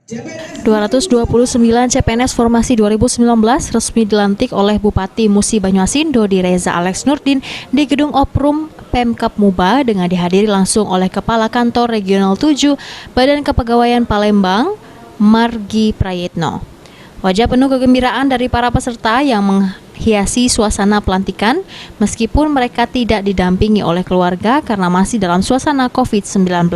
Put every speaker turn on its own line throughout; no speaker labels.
229 CPNS Formasi 2019 resmi dilantik oleh Bupati Musi Banyuasin Dodi Reza Alex Nurdin di Gedung Oprum Pemkab Muba dengan dihadiri langsung oleh Kepala Kantor Regional 7 Badan Kepegawaian Palembang, Margi Prayitno. Wajah penuh kegembiraan dari para peserta yang menghiasi suasana pelantikan meskipun mereka tidak didampingi oleh keluarga karena masih dalam suasana COVID-19.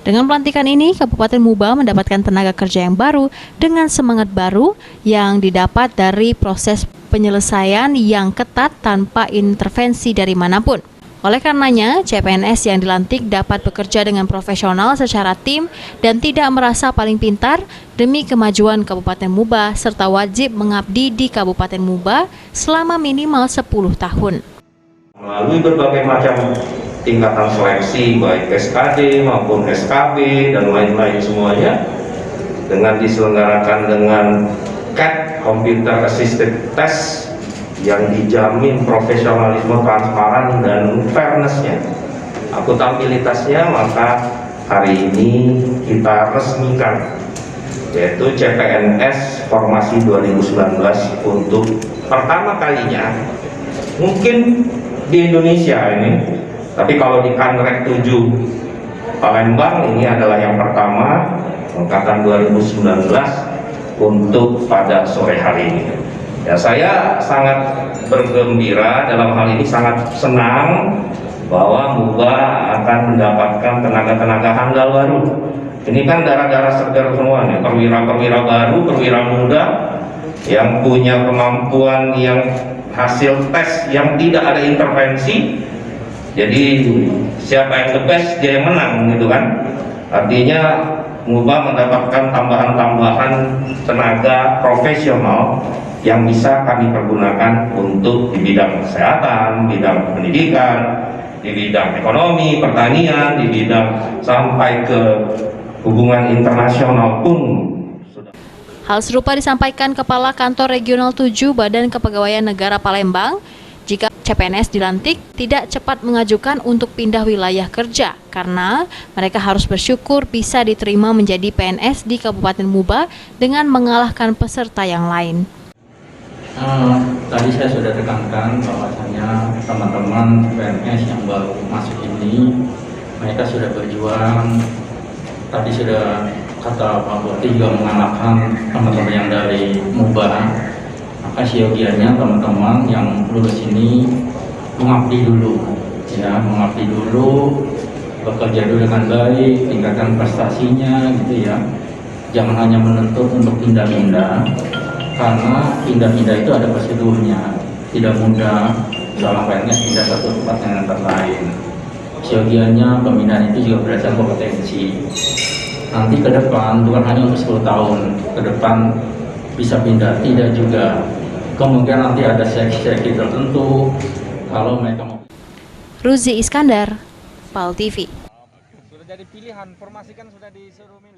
Dengan pelantikan ini, Kabupaten Muba mendapatkan tenaga kerja yang baru dengan semangat baru yang didapat dari proses penyelesaian yang ketat tanpa intervensi dari manapun. Oleh karenanya, CPNS yang dilantik dapat bekerja dengan profesional secara tim dan tidak merasa paling pintar demi kemajuan Kabupaten Muba serta wajib mengabdi di Kabupaten Muba selama minimal 10 tahun.
Melalui berbagai macam tingkatan seleksi baik SKD maupun SKB dan lain-lain semuanya dengan diselenggarakan dengan CAT Computer Assisted Test yang dijamin profesionalisme, transparan dan fairness-nya, akuntabilitasnya, maka hari ini kita resmikan yaitu CPNS Formasi 2019 untuk pertama kalinya mungkin di Indonesia ini. Tapi kalau di Kanrek 7 Palembang ini adalah yang pertama angkatan 2019 untuk pada sore hari ini. Ya, saya sangat bergembira, dalam hal ini sangat senang bahwa Muba akan mendapatkan tenaga-tenaga handal baru. Ini kan darah-darah segar semua nih, perwira-perwira baru, perwira muda yang punya kemampuan yang hasil tes yang tidak ada intervensi. Jadi siapa yang the best dia yang menang gitu kan. Artinya Muba mendapatkan tambahan-tambahan tenaga profesional yang bisa kami pergunakan untuk di bidang kesehatan, bidang pendidikan, di bidang ekonomi, pertanian, di bidang sampai ke hubungan internasional pun.
Hal serupa disampaikan Kepala Kantor Regional 7 Badan Kepegawaian Negara Palembang. Jika CPNS dilantik, tidak cepat mengajukan untuk pindah wilayah kerja karena mereka harus bersyukur bisa diterima menjadi PNS di Kabupaten Muba dengan mengalahkan peserta yang lain.
Tadi saya sudah tekankan bahwasanya teman-teman PNS yang baru masuk ini, mereka sudah berjuang. Tadi sudah kata Pak Bupati juga mengalahkan teman-teman yang dari Muba. Maka siogianya teman-teman yang lulus ini mengabdi dulu, ya, mengabdi dulu, bekerja dulu dengan baik, tingkatkan prestasinya, gitu ya. Jangan hanya menuntut untuk pindah-pindah, karena pindah-pindah itu ada prosedurnya, tidak mudah. Seorang PNS pindah satu tempat dengan tempat lain. Siogianya pemindahan itu juga berdasarkan kompetensi. Nanti ke depan bukan hanya untuk 10 tahun ke depan bisa pindah, tidak juga. Kemungkinan nanti ada seleksi tertentu kalau mereka mau.
Ruzi Iskandar, PAL TV.
Sudah jadi pilihan, formasi kan sudah disuruh milih.